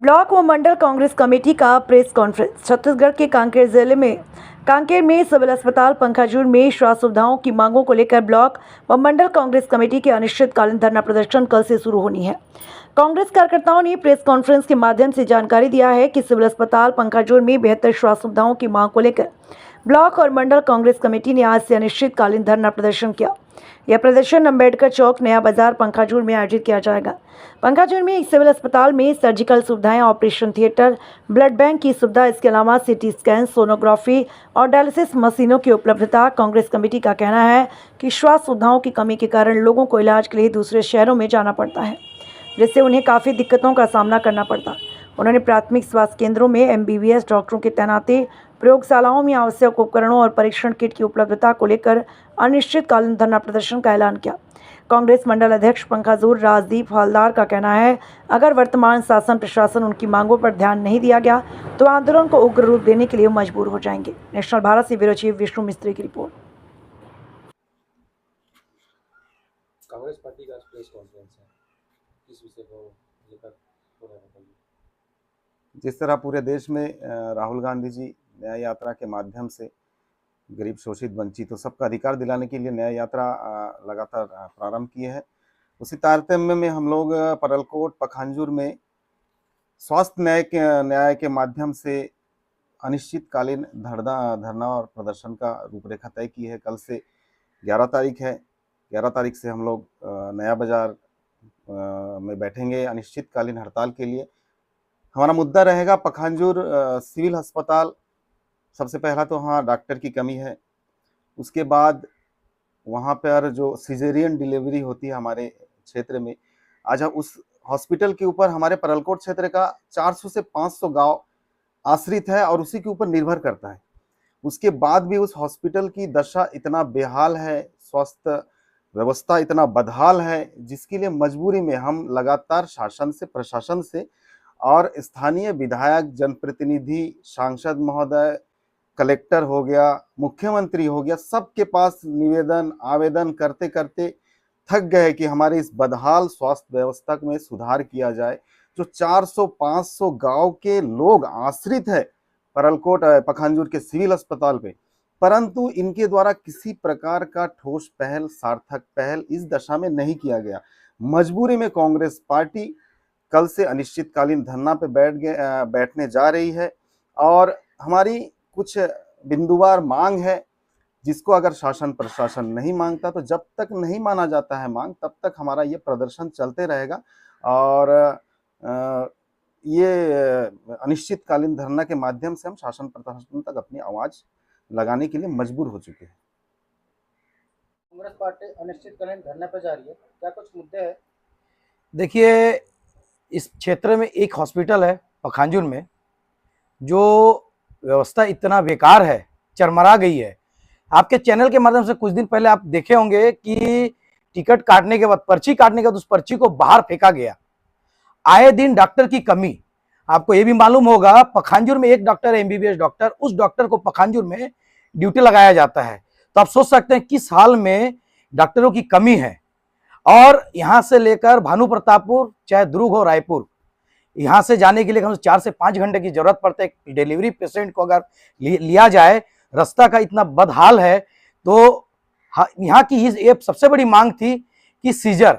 Block व मंडल Congress committee का press conference. Chhattisgarh के कांकेर में सिविल अस्पताल पंखाजूर में स्वास्थ्य सुविधाओं की मांगों को लेकर ब्लॉक व मंडल कांग्रेस कमेटी के अनिश्चितकालीन धरना प्रदर्शन कल से शुरू होनी है। कांग्रेस कार्यकर्ताओं ने प्रेस कॉन्फ्रेंस के माध्यम से जानकारी दिया है कि सिविल अस्पताल पंखाजूर में बेहतर स्वास्थ्य सुविधाओं की मांग को लेकर ब्लॉक और मंडल कांग्रेस कमेटी ने आज से अनिश्चितकालीन धरना प्रदर्शन किया। यह प्रदर्शन अम्बेडकर चौक, नया बाजार, पंखाजूर में आयोजित किया जाएगा। पंखाजूर में एक सिविल अस्पताल में सर्जिकल सुविधाएं, ऑपरेशन थिएटर, ब्लड बैंक की सुविधा, इसके अलावा सिटी स्कैन, सोनोग्राफी और डायलिसिस मशीनों की उपलब्धता। कांग्रेस कमेटी का कहना है कि स्वास्थ्य सुविधाओं की कमी के कारण लोगों को इलाज के लिए दूसरे शहरों में जाना पड़ता है, जिससे उन्हें काफ़ी दिक्कतों का सामना करना पड़ता। उन्होंने प्राथमिक स्वास्थ्य केंद्रों में MBBS डॉक्टरों की तैनाती, प्रयोगशालाओं में आवश्यक उपकरणों और परीक्षण किट की उपलब्धता को लेकर अनिश्चितकालीन धरना प्रदर्शन का ऐलान किया। कांग्रेस मंडल अध्यक्ष पंखाजूर राजदीप हवलदार का कहना है, अगर वर्तमान शासन प्रशासन उनकी मांगों पर ध्यान नहीं दिया गया तो आंदोलन को उग्र रूप देने के लिए मजबूर हो जाएंगे। नेशनल भारत से ब्यूरो चीफ विष्णु मिस्त्री की रिपोर्ट। कांग्रेस पार्टी का प्रेस कॉन्फ्रेंस है, किस विषय को लेकर हो रहा है? जिस तरह पूरे देश में राहुल गांधी जी न्याय यात्रा के माध्यम से गरीब, शोषित, वंचितों सबका अधिकार दिलाने के लिए न्याय यात्रा लगातार प्रारंभ किए हैं, उसी तारतम्य में हम लोग परलकोट पखांजूर में स्वास्थ्य न्याय के माध्यम से अनिश्चितकालीन धरना और प्रदर्शन का रूपरेखा तय की है। कल से 11 तारीख है। 11 तारीख से हम लोग नया बाजार में बैठेंगे अनिश्चितकालीन हड़ताल के लिए। हमारा मुद्दा रहेगा पखांजूर सिविल अस्पताल। सबसे पहला तो वहाँ डॉक्टर की कमी है, उसके बाद वहाँ पर जो सिजेरियन डिलीवरी होती है हमारे क्षेत्र में, आज उस हॉस्पिटल के ऊपर हमारे परलकोट क्षेत्र का 400 से 500 गांव आश्रित है और उसी के ऊपर निर्भर करता है। उसके बाद भी उस हॉस्पिटल की दशा इतना बेहाल है, स्वास्थ्य व्यवस्था इतना बदहाल है, जिसके लिए मजबूरी में हम लगातार शासन से, प्रशासन से और स्थानीय विधायक, जनप्रतिनिधि, सांसद महोदय, कलेक्टर हो गया, मुख्यमंत्री हो गया, सबके पास निवेदन, आवेदन करते करते थक गए कि हमारे इस बदहाल स्वास्थ्य व्यवस्था में सुधार किया जाए। जो 400-500 गांव के लोग आश्रित है परलकोट पखांजूर के सिविल अस्पताल पे, परंतु इनके द्वारा किसी प्रकार का ठोस पहल, सार्थक पहल इस दशा में नहीं किया गया। मजबूरी में कांग्रेस पार्टी कल से अनिश्चितकालीन धरना पे बैठने जा रही है और हमारी कुछ बिंदुवार मांग है, जिसको अगर शासन प्रशासन नहीं मांगता तो जब तक नहीं माना जाता है मांग, तब तक हमारा ये प्रदर्शन चलते रहेगा और ये अनिश्चितकालीन धरना के माध्यम से हम शासन प्रशासन तक अपनी आवाज लगाने के लिए मजबूर हो चुके हैं। कांग्रेस पार्टी अनिश्चितकालीन धरने पर जा रही है, क्या कुछ मुद्दे हैं? देखिए, इस क्षेत्र में एक हॉस्पिटल है पखांजूर में, जो व्यवस्था इतना बेकार है, चरमरा गई है। आपके चैनल के माध्यम से कुछ दिन पहले आप देखे होंगे कि टिकट काटने के बाद, पर्ची काटने के बाद उस पर्ची को बाहर फेंका गया। आए दिन डॉक्टर की कमी। आपको ये भी मालूम होगा, पखांजूर में एक डॉक्टर है, MBBS डॉक्टर, उस डॉक्टर को पखांजूर में ड्यूटी लगाया जाता है। तो आप सोच सकते हैं किस हाल में डॉक्टरों की कमी है। और यहां से लेकर भानु प्रतापपुर, चाहे दुर्ग हो, रायपुर, यहाँ से जाने के लिए कम से 4 से 5 घंटे की जरूरत पड़ता है। डिलीवरी पेशेंट को अगर लिया जाए, रास्ता का इतना बदहाल है। तो यहाँ की ये सबसे बड़ी मांग थी कि सीजर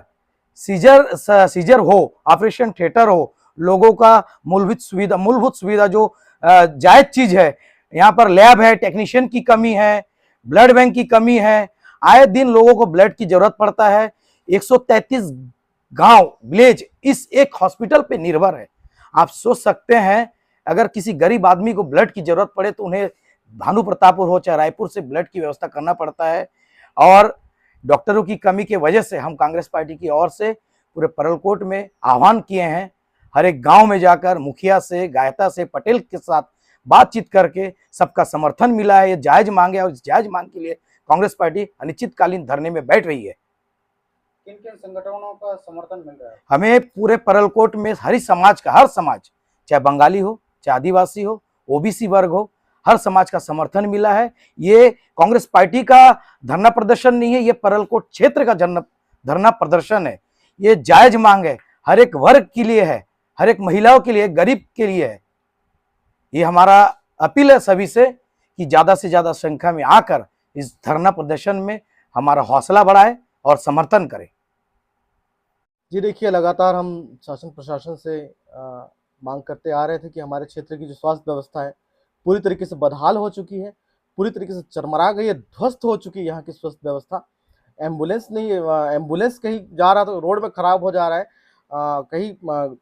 हो, ऑपरेशन थिएटर हो, लोगों का मूलभूत सुविधा जो जायज चीज है। यहाँ पर लैब है, टेक्नीशियन की कमी है, ब्लड बैंक की कमी है। आए दिन लोगों को ब्लड की जरूरत पड़ता है। 133 गांव, विलेज इस एक हॉस्पिटल पे निर्भर है। आप सोच सकते हैं, अगर किसी गरीब आदमी को ब्लड की जरूरत पड़े तो उन्हें भानु प्रतापपुर हो चाहे रायपुर से ब्लड की व्यवस्था करना पड़ता है। और डॉक्टरों की कमी की वजह से हम कांग्रेस पार्टी की ओर से पूरे परलकोट में आह्वान किए हैं, हर एक गांव में जाकर मुखिया से, गायता से, पटेल के साथ बातचीत करके सबका समर्थन मिला है। ये जायज मांग है और इस जायज मांग के लिए कांग्रेस पार्टी अनिश्चितकालीन धरने में बैठ रही है। किन किन संगठनों का समर्थन मिल रहा है? हमें पूरे परलकोट में हर समाज, चाहे बंगाली हो, चाहे आदिवासी हो, OBC वर्ग हो, हर समाज का समर्थन मिला है। ये कांग्रेस पार्टी का धरना प्रदर्शन नहीं है, ये परलकोट क्षेत्र का धरना प्रदर्शन है। ये जायज मांग है, हर एक वर्ग के लिए है, हर एक महिलाओं के लिए, गरीब के लिए है। ये हमारा अपील है सभी से कि ज़्यादा से ज़्यादा संख्या में आकर इस धरना प्रदर्शन में हमारा हौसला बढ़ाए और समर्थन करें। जी देखिए, लगातार हम शासन प्रशासन से मांग करते आ रहे थे कि हमारे क्षेत्र की जो स्वास्थ्य व्यवस्था है पूरी तरीके से बदहाल हो चुकी है, पूरी तरीके से चरमरा गई है, ध्वस्त हो चुकी है यहाँ की स्वास्थ्य व्यवस्था। एम्बुलेंस नहीं, एम्बुलेंस कहीं जा रहा तो रोड में खराब हो जा रहा है, कहीं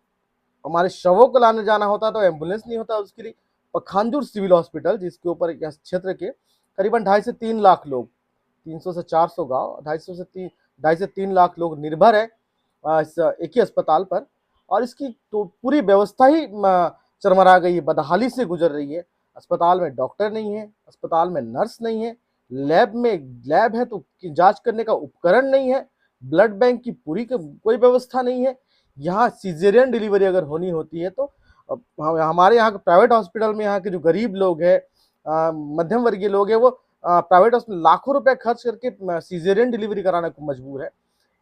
हमारे शवों को लाने जाना होता तो एम्बुलेंस नहीं होता। उसके लिए पखांजूर सिविल हॉस्पिटल, जिसके ऊपर इस क्षेत्र के करीबन 2.5 से 3 लाख लोग, 300 से 400 गाँव, 2.5 से 3 लाख लोग निर्भर है इस एक ही अस्पताल पर, और इसकी तो पूरी व्यवस्था ही चरमरा गई है, बदहाली से गुजर रही है। अस्पताल में डॉक्टर नहीं है, अस्पताल में नर्स नहीं है, लैब है तो जांच करने का उपकरण नहीं है, ब्लड बैंक की पूरी कोई व्यवस्था नहीं है। यहाँ सिजेरियन डिलीवरी अगर होनी होती है तो हमारे यहाँ के प्राइवेट हॉस्पिटल में यहाँ के जो गरीब लोग हैं, मध्यम वर्गीय लोग हैं, वो प्राइवेट हॉस्पिटल लाखों रुपए खर्च करके सिजेरियन डिलीवरी कराने को मजबूर है।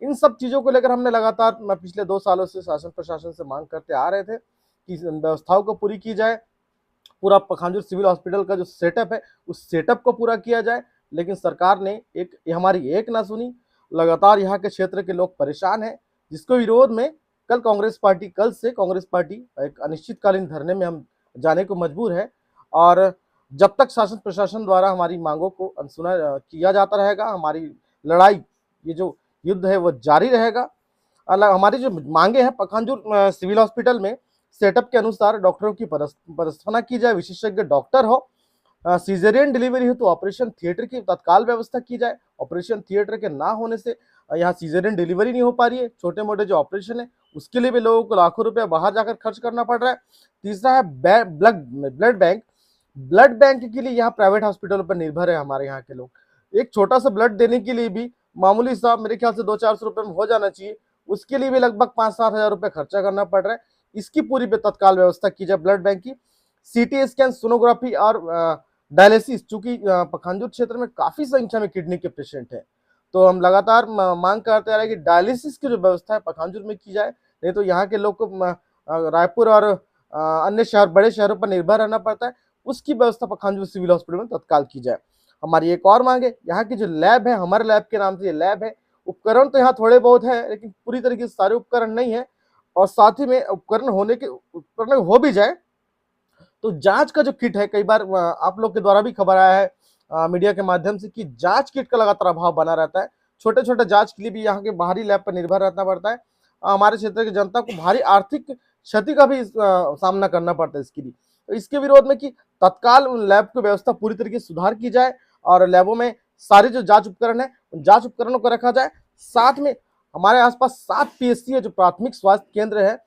इन सब चीज़ों को लेकर हमने लगातार पिछले 2 सालों से शासन प्रशासन से मांग करते आ रहे थे कि इन व्यवस्थाओं को पूरी की जाए, पूरा पखांजूर सिविल हॉस्पिटल का जो सेटअप है उस सेटअप को पूरा किया जाए। लेकिन सरकार ने हमारी एक ना सुनी। लगातार यहाँ के क्षेत्र के लोग परेशान हैं, जिसके विरोध में कल से कांग्रेस पार्टी एक अनिश्चितकालीन धरने में हम जाने को मजबूर है। और जब तक शासन प्रशासन द्वारा हमारी मांगों को अनसुना किया जाता रहेगा, हमारी लड़ाई, ये जो युद्ध है वो जारी रहेगा। हमारी जो मांगे हैं, पखांजूर सिविल हॉस्पिटल में सेटअप के अनुसार डॉक्टरों की पदस्थापना की जाए, विशेषज्ञ डॉक्टर हो, सीजरियन डिलीवरी हो तो ऑपरेशन थिएटर की तत्काल व्यवस्था की जाए। ऑपरेशन थिएटर के ना होने से यहाँ सीजरियन डिलीवरी नहीं हो पा रही है। छोटे मोटे जो ऑपरेशन है उसके लिए भी लोगों को लाखों रुपए बाहर जाकर खर्च करना पड़ रहा है। तीसरा है ब्लड बैंक। ब्लड बैंक के लिए यहाँ प्राइवेट हॉस्पिटलों पर निर्भर है हमारे यहाँ के लोग। एक छोटा सा ब्लड देने के लिए भी मामूली सा, मेरे ख्याल से 200-400 रुपए में हो जाना चाहिए, उसके लिए भी लगभग 5-7 हज़ार रुपए खर्चा करना पड़ रहा है। इसकी पूरी तत्काल व्यवस्था की जाए ब्लड बैंक की। सीटी स्कैन, सोनोग्राफी और डायलिसिस, चूंकि पखांजूर क्षेत्र में काफी संख्या में किडनी के पेशेंट हैं, तो हम लगातार मांग करते आ रहे हैं कि डायलिसिस की जो व्यवस्था है पखांजूर में की जाए। नहीं तो यहाँ के लोग को रायपुर और अन्य बड़े शहरों पर निर्भर रहना पड़ता है। उसकी व्यवस्था पखांजूर सिविल हॉस्पिटल में तत्काल की जाए। हमारी एक और मांग है, यहाँ की जो लैब है, हमारे लैब के नाम से ये लैब है, उपकरण तो यहाँ थोड़े बहुत है लेकिन पूरी तरीके से सारे उपकरण नहीं है। और साथ ही में उपकरण हो भी जाए तो जांच का जो किट है, कई बार आप लोग के द्वारा भी खबर आया है मीडिया के माध्यम से कि जांच किट का लगातार अभाव बना रहता है। छोटे छोटे जांच के लिए भी यहाँ के बाहरी लैब पर निर्भर रहना पड़ता है। हमारे क्षेत्र की जनता को भारी आर्थिक क्षति का भी सामना करना पड़ता है इसके लिए। तो इसके विरोध में कि तत्काल लैब की व्यवस्था पूरी तरीके से सुधार की जाए और लैबों में सारे जो जांच उपकरण है उन जांच उपकरणों को रखा जाए। साथ में हमारे आसपास 7 PSC है जो प्राथमिक स्वास्थ्य केंद्र है,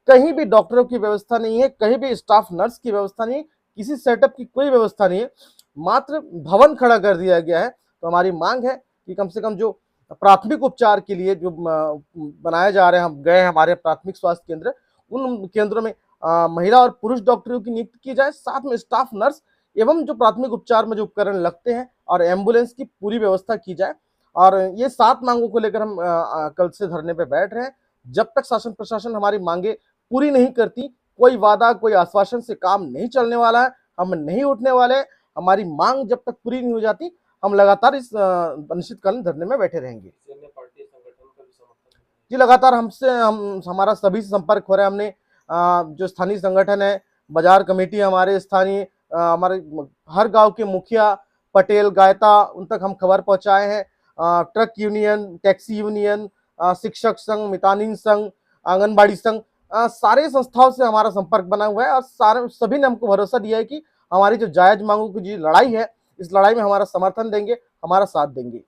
कहीं भी डॉक्टरों की व्यवस्था नहीं है, कहीं भी स्टाफ नर्स की व्यवस्था नहीं है, किसी सेटअप की कोई व्यवस्था नहीं है, मात्र भवन खड़ा कर दिया गया है। तो हमारी मांग है कि कम से कम जो प्राथमिक उपचार के लिए जो बनाए जा रहे हैं, हम गए हमारे प्राथमिक स्वास्थ्य केंद्र, उन केंद्रों में महिला और पुरुष डॉक्टरों की नियुक्ति की जाए, साथ में स्टाफ नर्स एवं जो प्राथमिक उपचार में जो उपकरण लगते हैं और एम्बुलेंस की पूरी व्यवस्था की जाए। और ये 7 मांगों को लेकर हम कल से धरने पे बैठ रहे हैं। जब तक शासन प्रशासन हमारी मांगे पूरी नहीं करती, कोई वादा, कोई आश्वासन से काम नहीं चलने वाला है, हम नहीं उठने वाले। हमारी मांग जब तक पूरी नहीं हो जाती, हम लगातार इस अनिश्चितकालीन धरने में बैठे रहेंगे। अन्य पार्टी संगठन का भी समर्थन है। जी, लगातार हमारा सभी से संपर्क हो रहा है। हमने जो स्थानीय संगठन है, बाजार कमेटी, हमारे स्थानीय हमारे हर गांव के मुखिया, पटेल, गायता, उन तक हम खबर पहुंचाए हैं। ट्रक यूनियन, टैक्सी यूनियन, शिक्षक संघ, मितानिन संघ, आंगनबाड़ी संघ, सारे संस्थाओं से हमारा संपर्क बना हुआ है और सभी ने हमको भरोसा दिया है कि हमारी जो जायज मांगों की जो लड़ाई है, इस लड़ाई में हमारा समर्थन देंगे, हमारा साथ देंगे।